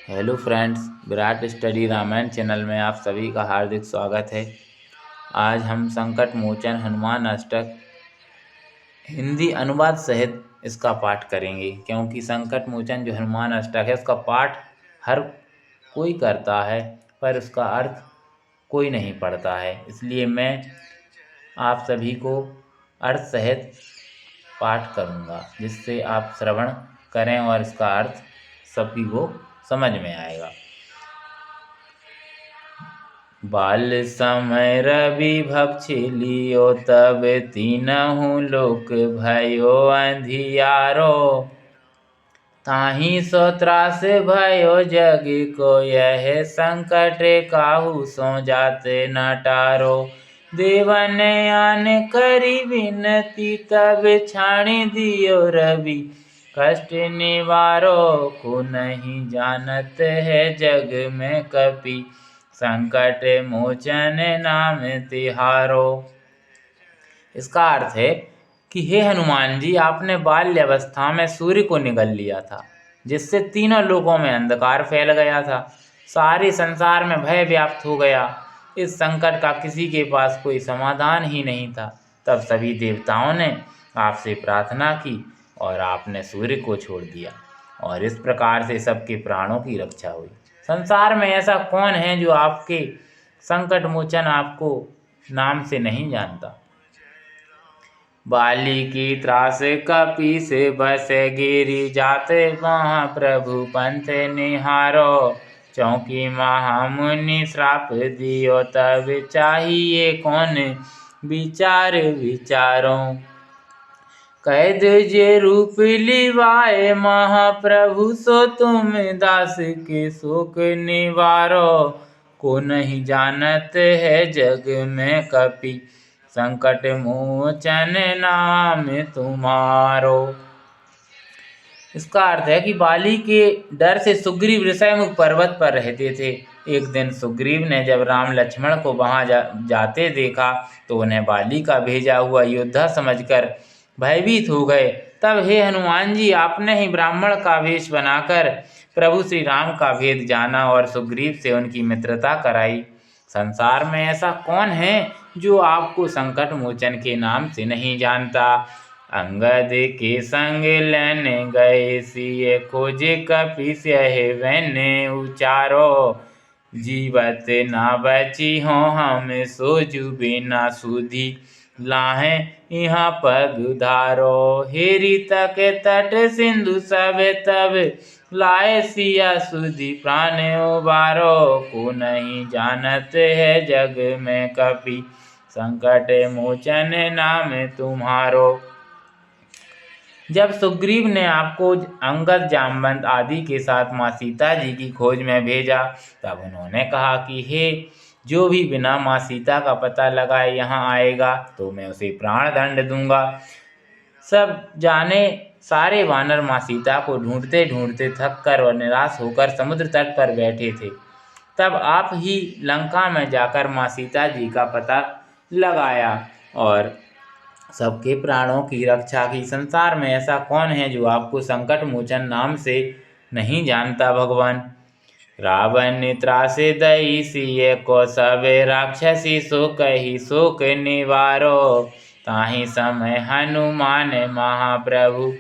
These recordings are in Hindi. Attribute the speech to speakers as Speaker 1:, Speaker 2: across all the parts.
Speaker 1: Hello friends, Virat study Ramayan channel में आप सभी का हार्दिक स्वागत है। आज हम संकट मोचन हनुमान अष्टक हिंदी अनुवाद सहित इसका पाठ करेंगे, क्योंकि संकट मोचन जो हनुमान अष्टक है उसका पाठ हर कोई करता है पर उसका अर्थ कोई नहीं पढ़ता है। इसलिए मैं आप सभी को अर्थ सहित पाठ करूँगा, जिससे आप श्रवण करें और इसका अर्थ सभी को समझ में आएगा। बाल समय रवि भक्ष लियो, तब तीनहु लोक भयो अंधियारो। ताहि सो त्रास भयो जग को, यह संकट काहू सो जाते न टारो। देवन आन करी विनती, तब छाणी दियो रवि कष्ट निवारो। को नहीं जानत है जग में कपि, संकट मोचन नाम तिहारो। इसका अर्थ है कि हे हनुमान जी, आपने बाल्यावस्था में सूर्य को निगल लिया था, जिससे तीनों लोकों में अंधकार फैल गया था। सारे संसार में भय व्याप्त हो गया। इस संकट का किसी के पास कोई समाधान ही नहीं था। तब सभी देवताओं ने आपसे प्रार्थना की और आपने सूर्य को छोड़ दिया, और इस प्रकार से सबके प्राणों की रक्षा हुई। संसार में ऐसा कौन है जो आपके संकट मोचन आपको नाम से नहीं जानता। बाली की त्रास कपि से बस गिरी, जाते महाप्रभु पंथ निहारो। चौकी महामुनि श्राप दियो, तब चाहिए कौन विचार विचारो। कैद जे रूप लिवाए महाप्रभु, सो तुम दास के शोक निवारो। को नहीं जानत है जग में कपि, संकट मोचन नाम तुम्हारो। इसका अर्थ है कि बाली के डर से सुग्रीव ऋषयमुख पर्वत पर रहते थे। एक दिन सुग्रीव ने जब राम लक्ष्मण को वहां जाते देखा तो उन्हें बाली का भेजा हुआ योद्धा समझकर भयभीत हो गए। तब हे हनुमान जी, आपने ही ब्राह्मण का वेश बनाकर प्रभु श्री राम का भेद जाना और सुग्रीव से उनकी मित्रता कराई। संसार में ऐसा कौन है जो आपको संकट मोचन के नाम से नहीं जानता। अंगद के संग लेने गए, सिए खोजे कपि स्यहि वैने उचारो। जीवत ना बची हो हम, सोजु बिना सुधी लाहे यहाँ पग उधारो। हेरी तक तट सिंधु सब, तब लाए सिया सुधी प्राण उबारो। को नहीं जानत है जग में कपि, संकट मोचन नाम तुम्हारो। जब सुग्रीव ने आपको अंगद, जामवंत आदि के साथ माँ सीता जी की खोज में भेजा, तब उन्होंने कहा कि हे, जो भी बिना माँ सीता का पता लगाए यहाँ आएगा तो मैं उसे प्राण दंड दूंगा। सब जाने सारे वानर माँ सीता को ढूंढते ढूंढते थक कर और निराश होकर समुद्र तट पर बैठे थे। तब आप ही लंका में जाकर माँ सीता जी का पता लगाया और सबके प्राणों की रक्षा की। संसार में ऐसा कौन है जो आपको संकट मोचन नाम से नहीं जानता भगवान। रावण त्रासे दई सिए को, सबे राक्षसी सो कही शोक निवारो। ताहि समय हनुमान महाप्रभु,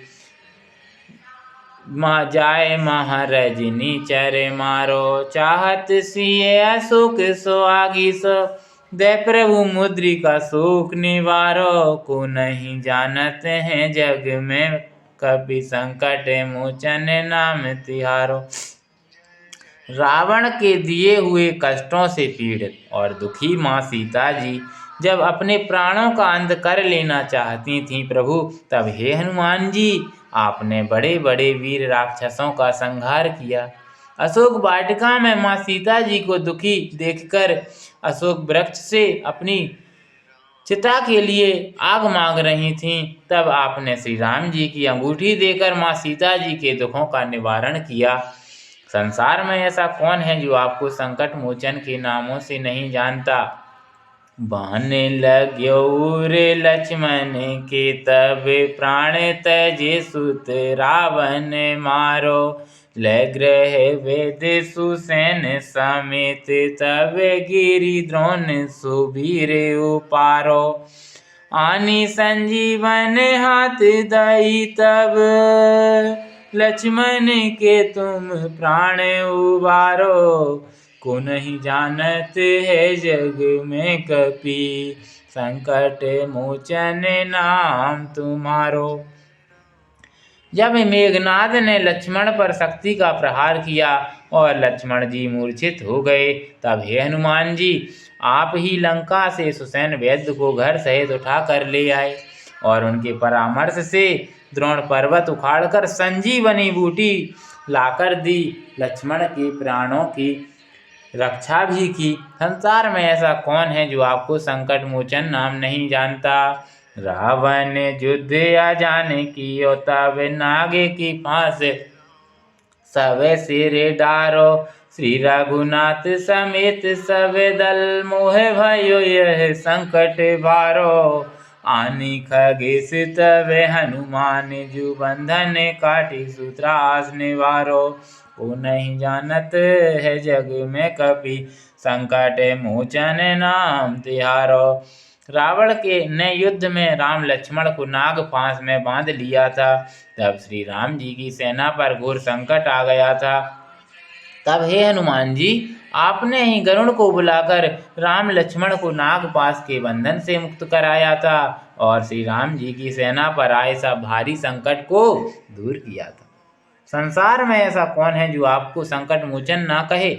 Speaker 1: जाए महारजनी चरे मारो। चाहत सिए अशोक सो आगी सो, दे प्रभु मुद्रिका शोक निवारो। को नहीं जानत हैं जग में कपि, संकट मोचन नाम तिहारो। रावण के दिए हुए कष्टों से पीड़ित और दुखी माँ सीता जी जब अपने प्राणों का अंत कर लेना चाहती थीं प्रभु, तब हे हनुमान जी, आपने बड़े बड़े वीर राक्षसों का संहार किया। अशोक वाटिका में माँ सीता जी को दुखी देखकर अशोक वृक्ष से अपनी चिता के लिए आग मांग रही थीं, तब आपने श्री राम जी की अंगूठी देकर माँ सीता जी के दुखों का निवारण किया। संसार में ऐसा कौन है जो आपको संकट मोचन के नामों से नहीं जानता। बहने लग्यो रे लक्ष्मण के, तब प्राण तजे सुत रावण मारो। ले ग्रह वेद सुसेन समेत तब गिरि द्रोण सुबीर उपारो आनी संजीवन हाथ दई तब लक्ष्मण के तुम प्राण उबारो को नहीं जानत है जग में कपि संकट मोचन नाम तुम्हारो। जब मेघनाद ने लक्ष्मण पर शक्ति का प्रहार किया और लक्ष्मण जी मूर्छित हो गए, तब हे हनुमान जी आप ही लंका से सुसैन वैद्य को घर सहित उठा कर ले आए और उनके परामर्श से द्रोण पर्वत उखाड़कर संजीवनी बूटी लाकर दी, लक्ष्मण के प्राणों की रक्षा भी की। संसार में ऐसा कौन है जो आपको संकट मोचन नाम नहीं जानता। रावण युद्ध अजान कियो तब नागे की फांस सब सिरे डारो श्री रघुनाथ समेत सब दल मोह भयो यह संकट भारो आनी खगेश तब हनुमान जु बंधन काटी सूत्रास निवारो को नहीं जानत है जग में कपि संकट मोचन नाम तिहारो। रावण के ने युद्ध में राम लक्ष्मण को नाग फांस में बांध लिया था। तब श्री राम जी की सेना पर घोर संकट आ गया था। तब हे हनुमान जी आपने ही गरुड़ को बुलाकर राम लक्ष्मण को नागपाश के बंधन से मुक्त कराया था और श्री राम जी की सेना पर आए सब भारी संकट को दूर किया था। संसार में ऐसा कौन है जो आपको संकट मोचन ना कहे।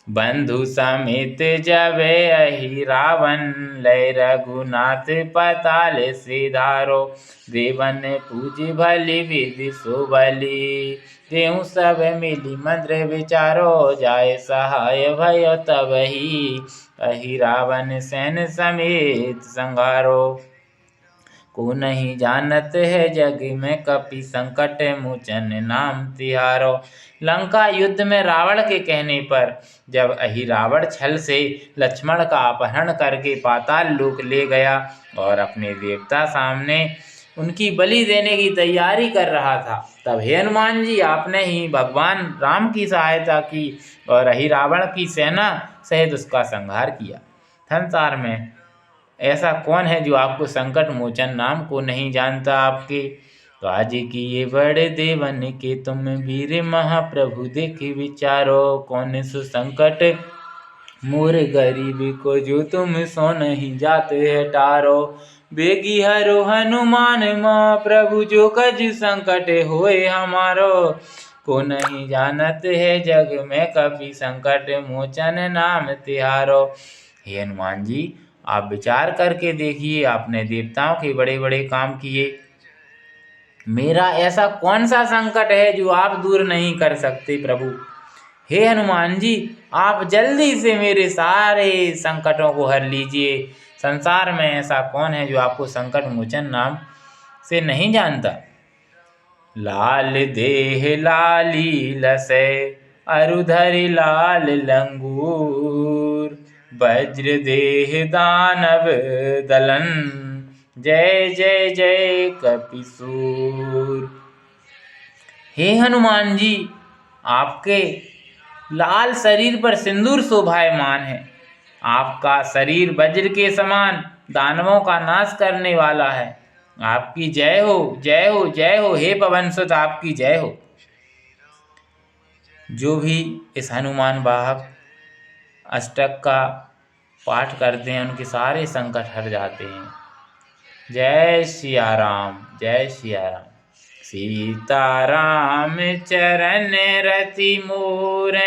Speaker 1: बंधु समेत जब अहि रावण लय रघुनाथ पताल सिधारो देवन पूज भली विधि सुबली तेहु सब मिली मंत्र विचारो जाय सहाय भयो तब ही अहि रावण सैन समेत संहारो को नहीं जानत है जग में कपि संकट मोचन नाम तिहारो। लंका युद्ध में रावण के कहने पर जब अहि रावण छल से लक्ष्मण का अपहरण करके पाताल लोक ले गया और अपने देवता सामने उनकी बलि देने की तैयारी कर रहा था, तब हे हनुमान जी आपने ही भगवान राम की सहायता की और अहि रावण की सेना सहित उसका संहार किया। संसार में ऐसा कौन है जो आपको संकट मोचन नाम को नहीं जानता। आपके तो आज की ये बड़े देवन के तुम वीर महाप्रभु देख विचारो कौन सु संकट मोर गरीब को जो तुम सो नहीं जाते है टारो बेगी हरो हनुमान माँ प्रभु जो कज संकट होए हमारो को नहीं जानत है जग में कभी संकट मोचन नाम तिहारो। हे हनुमान जी आप विचार करके देखिए, आपने देवताओं के बड़े बड़े काम किए, मेरा ऐसा कौन सा संकट है जो आप दूर नहीं कर सकते प्रभु। हे हनुमान जी आप जल्दी से मेरे सारे संकटों को हर लीजिए। संसार में ऐसा कौन है जो आपको संकट मोचन नाम से नहीं जानता। लाल देह लाली लसै अरुधरि लाल लंगूर वज्र देह दानव दलन जय जय जय कपिसूर। हे हनुमान जी आपके लाल शरीर पर सिंदूर शोभायमान है, आपका शरीर वज्र के समान दानवों का नाश करने वाला है। आपकी जय हो जय हो जय हो। हे पवन सुत आपकी जय हो। जो भी इस हनुमान वाहक अष्टक का पाठ करते हैं उनके सारे संकट हट जाते हैं। जय सिया राम जय सिया राम। सीताराम चरण रति मोरे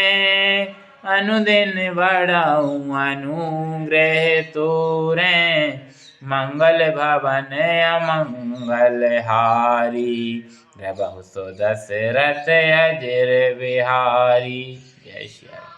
Speaker 1: अनुदिन बढ़ाऊं अनुग्रह तोरे मंगल भवन अमंगल हारी रहु सो दशरथ अजर बिहारी। जय श्री राम।